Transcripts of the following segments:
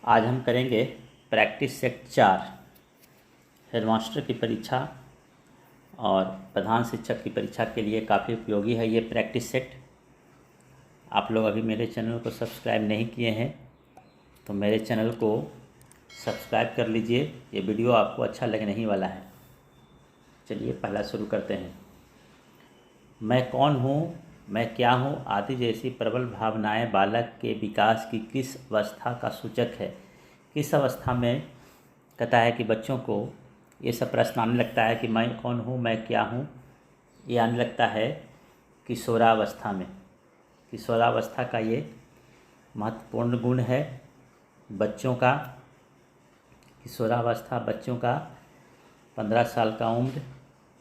आज हम करेंगे प्रैक्टिस सेट 4 हेडमास्टर की परीक्षा और प्रधान शिक्षक की परीक्षा के लिए काफ़ी उपयोगी है ये प्रैक्टिस सेट। आप लोग अभी मेरे चैनल को सब्सक्राइब नहीं किए हैं तो मेरे चैनल को सब्सक्राइब कर लीजिए। ये वीडियो आपको अच्छा लगने ही वाला है। चलिए पहला शुरू करते हैं। मैं कौन हूँ, मैं क्या हूँ आदि जैसी प्रबल भावनाएं बालक के विकास की किस अवस्था का सूचक है। किस अवस्था में कहता है कि बच्चों को ये सब प्रश्न आने लगता है कि मैं कौन हूँ, मैं क्या हूँ, ये आने लगता है किशोरावस्था में। किशोरावस्था का ये महत्वपूर्ण गुण है बच्चों का। किशोरावस्था बच्चों का 15 साल का उम्र,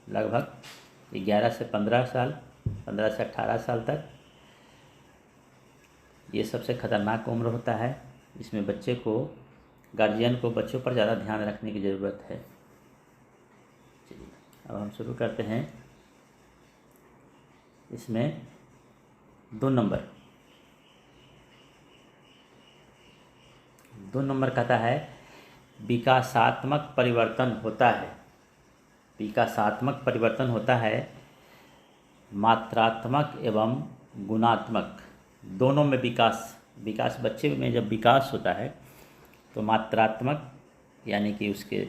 लगभग 11 से 15 साल, 15 से 18 साल तक ये सबसे खतरनाक उम्र होता है। इसमें बच्चे को, गार्जियन को बच्चों पर ज़्यादा ध्यान रखने की ज़रूरत है। चलिए अब हम शुरू करते हैं। इसमें 2 नंबर कहता है विकासात्मक परिवर्तन होता है। विकासात्मक परिवर्तन होता है मात्रात्मक एवं गुणात्मक दोनों में। विकास बच्चे में जब विकास होता है तो मात्रात्मक यानी कि उसके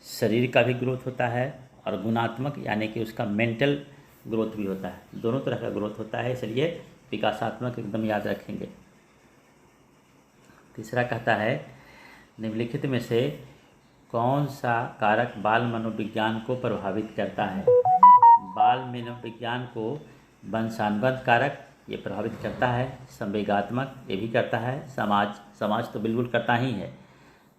शरीर का भी ग्रोथ होता है और गुणात्मक यानी कि उसका मेंटल ग्रोथ भी होता है। दोनों तरह का ग्रोथ होता है, इसलिए विकासात्मक एकदम याद रखेंगे। तीसरा कहता है निम्नलिखित में से कौन सा कारक बाल मनोविज्ञान को प्रभावित करता है। बाल मनोविज्ञान को वंशानुगत कारक ये प्रभावित करता है, संवेगात्मक ये भी करता है, समाज तो बिल्कुल करता ही है।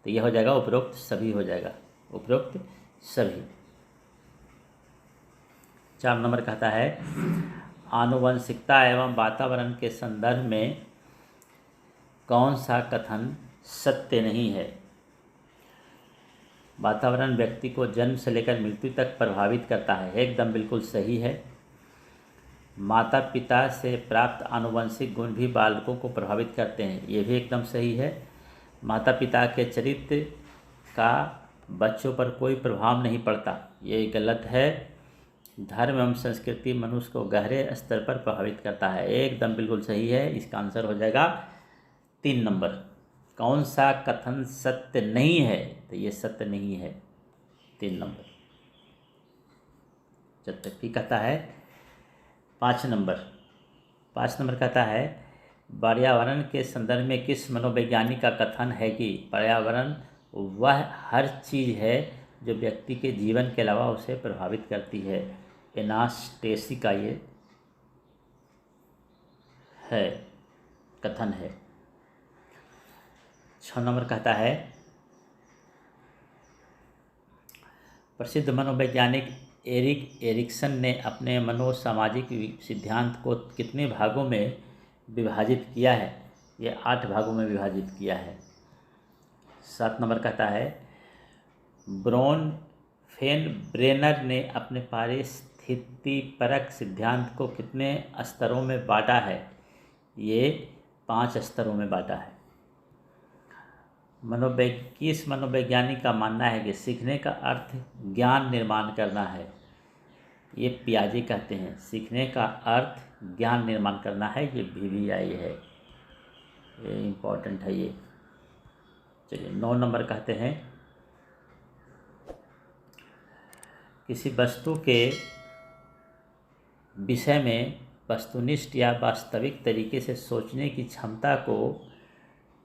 तो यह हो जाएगा उपरोक्त सभी, हो जाएगा उपरोक्त सभी। 4 नंबर कहता है आनुवंशिकता एवं वातावरण के संदर्भ में कौन सा कथन सत्य नहीं है। वातावरण व्यक्ति को जन्म से लेकर मृत्यु तक प्रभावित करता है, एकदम बिल्कुल सही है। माता पिता से प्राप्त आनुवंशिक गुण भी बालकों को प्रभावित करते हैं, ये भी एकदम सही है। माता पिता के चरित्र का बच्चों पर कोई प्रभाव नहीं पड़ता, ये गलत है। धर्म एवं संस्कृति मनुष्य को गहरे स्तर पर प्रभावित करता है, एकदम बिल्कुल सही है। इसका आंसर हो जाएगा 3 नंबर। कौन सा कथन सत्य नहीं है, तो ये सत्य नहीं है, 3 नंबर। जब तक भी कहता है 5 नंबर कहता है पर्यावरण के संदर्भ में किस मनोवैज्ञानिक का कथन है कि पर्यावरण वह हर चीज़ है जो व्यक्ति के जीवन के अलावा उसे प्रभावित करती है। एनास्टेसी का ये है कथन है। 6 नंबर कहता है प्रसिद्ध मनोवैज्ञानिक एरिक एरिक्सन ने अपने मनोसामाजिक सिद्धांत को कितने भागों में विभाजित किया है। ये 8 भागों में विभाजित किया है। 7 नंबर कहता है ब्रेनर ने अपने पारिस्थितिपरक सिद्धांत को कितने स्तरों में बांटा है। ये 5 स्तरों में बांटा है। किस मनोवैज्ञानिक का मानना है कि सीखने का अर्थ ज्ञान निर्माण करना है। ये पियाजे कहते हैं सीखने का अर्थ ज्ञान निर्माण करना है, ये VVI है, ये इम्पोर्टेंट है ये। चलिए 9 नंबर कहते हैं किसी वस्तु के विषय में वस्तुनिष्ठ या वास्तविक तरीके से सोचने की क्षमता को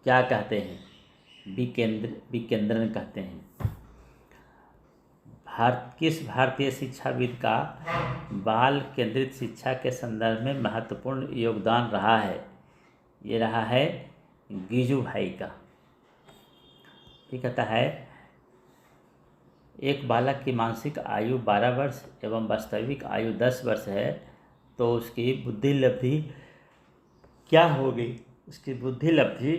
क्या कहते हैं। विकेंद्रण कहते हैं। किस भारतीय शिक्षाविद का बाल केंद्रित शिक्षा के संदर्भ में महत्वपूर्ण योगदान रहा है। ये रहा है गिजुभाई का। ये कहता है एक बालक की मानसिक आयु 12 वर्ष एवं वास्तविक आयु 10 वर्ष है तो उसकी बुद्धि लब्धि क्या होगी। उसकी बुद्धि लब्धि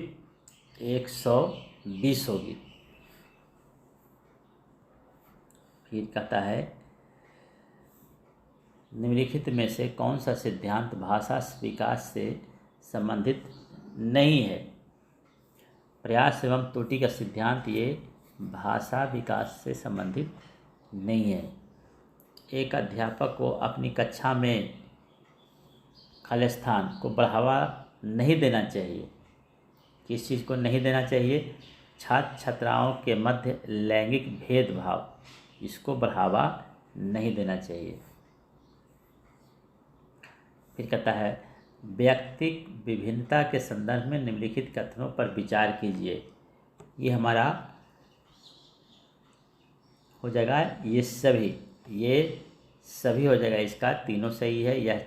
120 होगी। फिर कहता है निम्नलिखित में से कौन सा सिद्धांत भाषा विकास से संबंधित नहीं है। प्रयास एवं त्रुटि का सिद्धांत ये भाषा विकास से संबंधित नहीं है। एक अध्यापक को अपनी कक्षा में खालिस्तान को बढ़ावा नहीं देना चाहिए। किस चीज़ को नहीं देना चाहिए? छात्र छात्राओं के मध्य लैंगिक भेदभाव, इसको बढ़ावा नहीं देना चाहिए। फिर कहता है व्यक्तिक विभिन्नता के संदर्भ में निम्नलिखित कथनों पर विचार कीजिए। ये हमारा हो जाएगा ये सभी हो जाएगा। इसका तीनों सही है। यह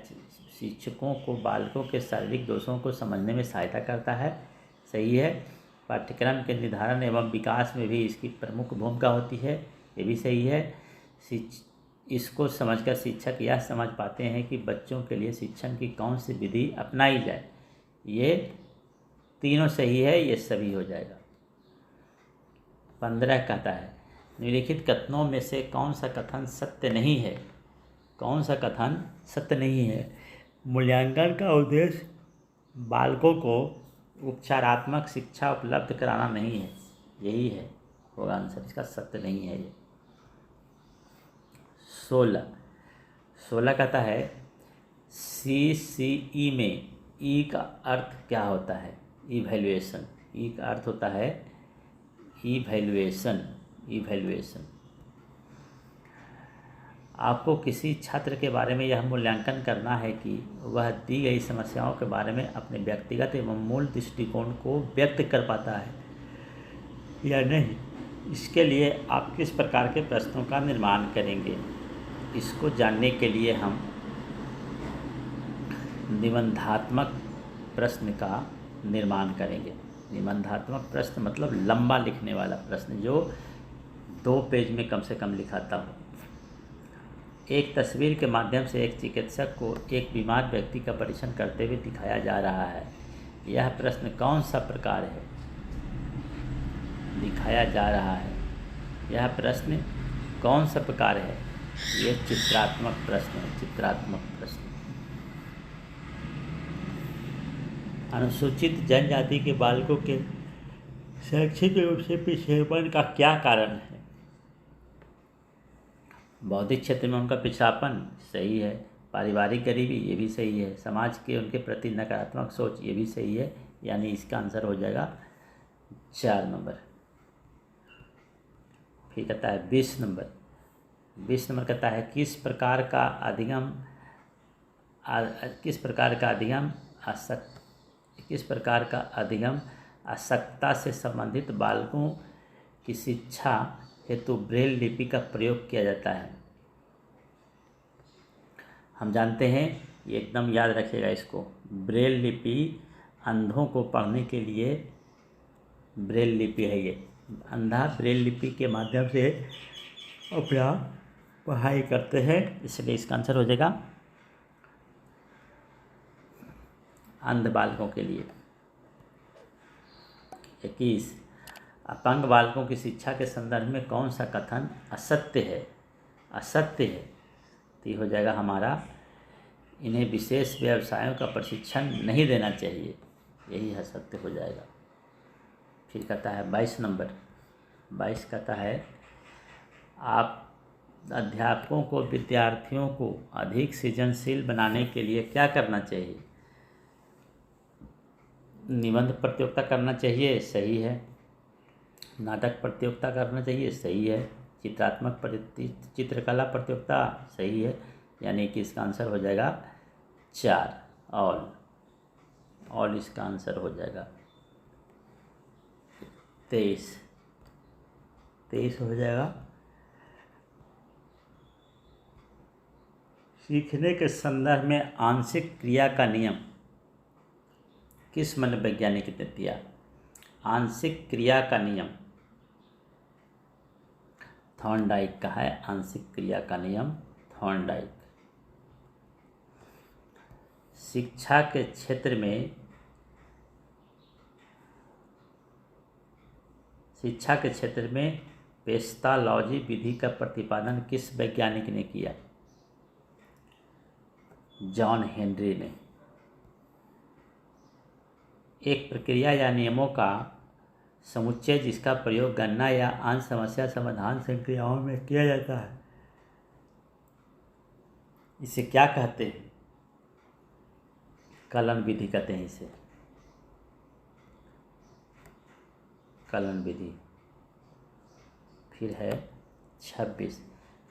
शिक्षकों को बालकों के शारीरिक दोषों को समझने में सहायता करता है, सही है। पाठ्यक्रम के निर्धारण एवं विकास में भी इसकी प्रमुख भूमिका होती है, ये भी सही है। इसको समझकर शिक्षक यह समझ पाते हैं कि बच्चों के लिए शिक्षण की कौन सी विधि अपनाई जाए, ये तीनों सही है, ये सभी हो जाएगा। 15 कहता है निम्नलिखित कथनों में से कौन सा कथन सत्य नहीं है? कौन सा कथन सत्य नहीं है? मूल्यांकन का उद्देश्य बालकों को उपचारात्मक शिक्षा उपलब्ध कराना नहीं है, यही है होगा आंसर। इसका सत्य नहीं है ये। 16 कहता है CCE में ई का अर्थ क्या होता है? इवैल्यूएशन। ई का अर्थ होता है इवैल्यूएशन। आपको किसी छात्र के बारे में यह मूल्यांकन करना है कि वह दी गई समस्याओं के बारे में अपने व्यक्तिगत एवं मूल दृष्टिकोण को व्यक्त कर पाता है या नहीं। इसके लिए आप किस प्रकार के प्रश्नों का निर्माण करेंगे? इसको जानने के लिए हम निबंधात्मक प्रश्न का निर्माण करेंगे। निबंधात्मक प्रश्न मतलब लंबा लिखने वाला प्रश्न जो 2 पेज में कम से कम लिखाता हो। एक तस्वीर के माध्यम से एक चिकित्सक को एक बीमार व्यक्ति का परीक्षण करते हुए दिखाया जा रहा है। यह प्रश्न कौन सा प्रकार है? दिखाया जा रहा है, यह प्रश्न कौन सा प्रकार है? ये चित्रात्मक प्रश्न है, चित्रात्मक प्रश्न। अनुसूचित जनजाति के बालकों के शैक्षिक रूप से पिछड़ेपन का क्या कारण है? बौद्धिक क्षेत्र में उनका पिछड़ापन, सही है। पारिवारिक गरीबी, ये भी सही है। समाज के उनके प्रति नकारात्मक सोच, ये भी सही है। यानी इसका आंसर हो जाएगा 4 नंबर। फिर कहता है 20 नंबर कहता है किस प्रकार का अधिगम आवश्यकता से संबंधित बालकों की शिक्षा हेतु ब्रेल लिपि का प्रयोग किया जाता है? हम जानते हैं, ये एकदम याद रखिएगा इसको। ब्रेल लिपि अंधों को पढ़ने के लिए ब्रेल लिपि है। ये अंधा ब्रेल लिपि के माध्यम से अपना पढ़ाई करते हैं, इसलिए इसका आंसर हो जाएगा अंध बालकों के लिए। 21 अपंग बालकों की शिक्षा के संदर्भ में कौन सा कथन असत्य है? तो ये हो जाएगा हमारा इन्हें विशेष व्यवसायों का प्रशिक्षण नहीं देना चाहिए, यही असत्य हो जाएगा। फिर कहता है 22 कहता है आप अध्यापकों को विद्यार्थियों को अधिक सृजनशील बनाने के लिए क्या करना चाहिए? निबंध प्रतियोगिता करना चाहिए, सही है। नाटक प्रतियोगिता करना चाहिए, सही है। चित्रकला प्रतियोगिता, सही है। यानी कि इसका आंसर हो जाएगा 4। ऑल इसका आंसर हो जाएगा 23 हो जाएगा। सीखने के संदर्भ में आंशिक क्रिया का नियम किस मनोवैज्ञानिक ने दिया? आंशिक क्रिया का नियम थॉर्नडाइक का है। आंशिक क्रिया का नियम थॉर्नडाइक। शिक्षा के क्षेत्र में पेस्टालॉजी विधि का प्रतिपादन किस वैज्ञानिक ने किया? जॉन हेनरी ने। एक प्रक्रिया या नियमों का समुच्चय जिसका प्रयोग गणना या अन्य समस्या समाधान संक्रियाओं में किया जाता है, इसे क्या कहते हैं? कलन विधि कहते हैं इसे, कलन विधि। फिर है 26,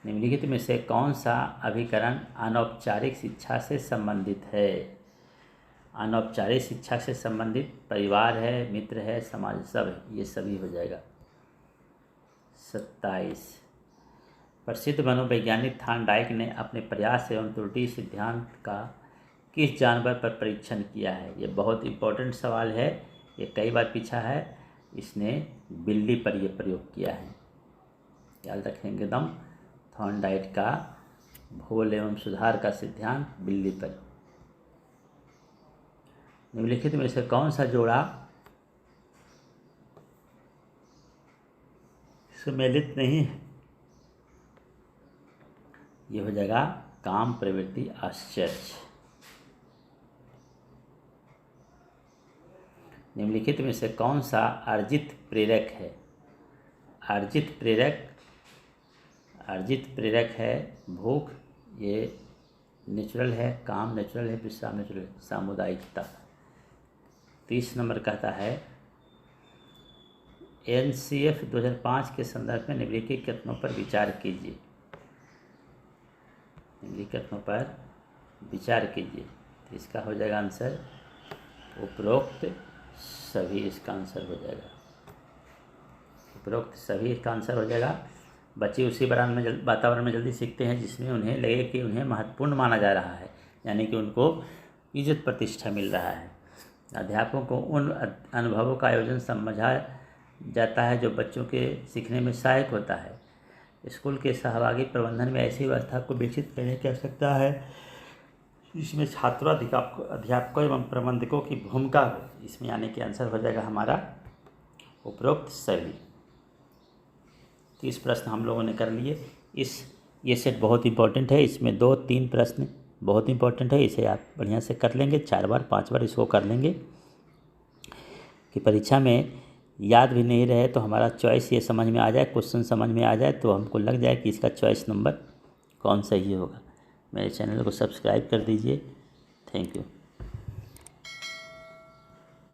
निम्नलिखित में से कौन सा अभिकरण अनौपचारिक शिक्षा से संबंधित है? अनौपचारिक शिक्षा से संबंधित परिवार है, मित्र है, समाज, सब है, ये सभी हो जाएगा। 27, प्रसिद्ध मनोवैज्ञानिक थॉर्नडाइक ने अपने प्रयास एवं त्रुटि सिद्धांत का किस जानवर पर परीक्षण किया है? ये बहुत इंपॉर्टेंट सवाल है, ये कई बार पूछा है। इसने बिल्ली पर यह प्रयोग किया है, याद रखेंगे एकदम। थॉर्नडाइक का भूल एवं सुधार का सिद्धांत बिल्ली पर। निम्नलिखित में से कौन सा जोड़ा सम्मिलित नहीं है? ये हो जाएगा काम, प्रवृत्ति, आश्चर्य। निम्नलिखित में से कौन सा अर्जित प्रेरक है? अर्जित प्रेरक है भूख, ये नेचुरल है, काम नेचुरल है, विश्राम नेचुरल है, सामुदायिकता। 30 नंबर कहता है NCF 2005 के संदर्भ में निम्नलिखित कथनों पर विचार कीजिए। निम्नलिखित कथनों पर विचार कीजिए, तो इसका हो जाएगा आंसर उपरोक्त सभी, इसका आंसर हो जाएगा उपरोक्त सभी, इसका आंसर हो जाएगा। बच्चे उसी वातावरण में जल्दी सीखते हैं जिसमें उन्हें लगे कि उन्हें महत्वपूर्ण माना जा रहा है, यानी कि उनको इज्जत प्रतिष्ठा मिल रहा है। अध्यापकों को उन अनुभवों का आयोजन समझा जाता है जो बच्चों के सीखने में सहायक होता है। स्कूल के सहभागी प्रबंधन में ऐसी व्यवस्था को विकसित करने की आवश्यकता है इसमें छात्रों, अध्यापकों एवं प्रबंधकों की भूमिका हो। इसमें आने के आंसर हो जाएगा हमारा उपरोक्त सभी। 30 प्रश्न हम लोगों ने कर लिए। ये सेट बहुत इंपॉर्टेंट है, इसमें 2-3 प्रश्न बहुत इंपॉर्टेंट है, इसे आप बढ़िया से कर लेंगे, 4 बार 5 बार इसको कर लेंगे कि परीक्षा में याद भी नहीं रहे तो हमारा चॉइस ये समझ में आ जाए, क्वेश्चन समझ में आ जाए तो हमको लग जाए कि इसका चॉइस नंबर कौन सा ही होगा। मेरे चैनल को सब्सक्राइब कर दीजिए। Thank you.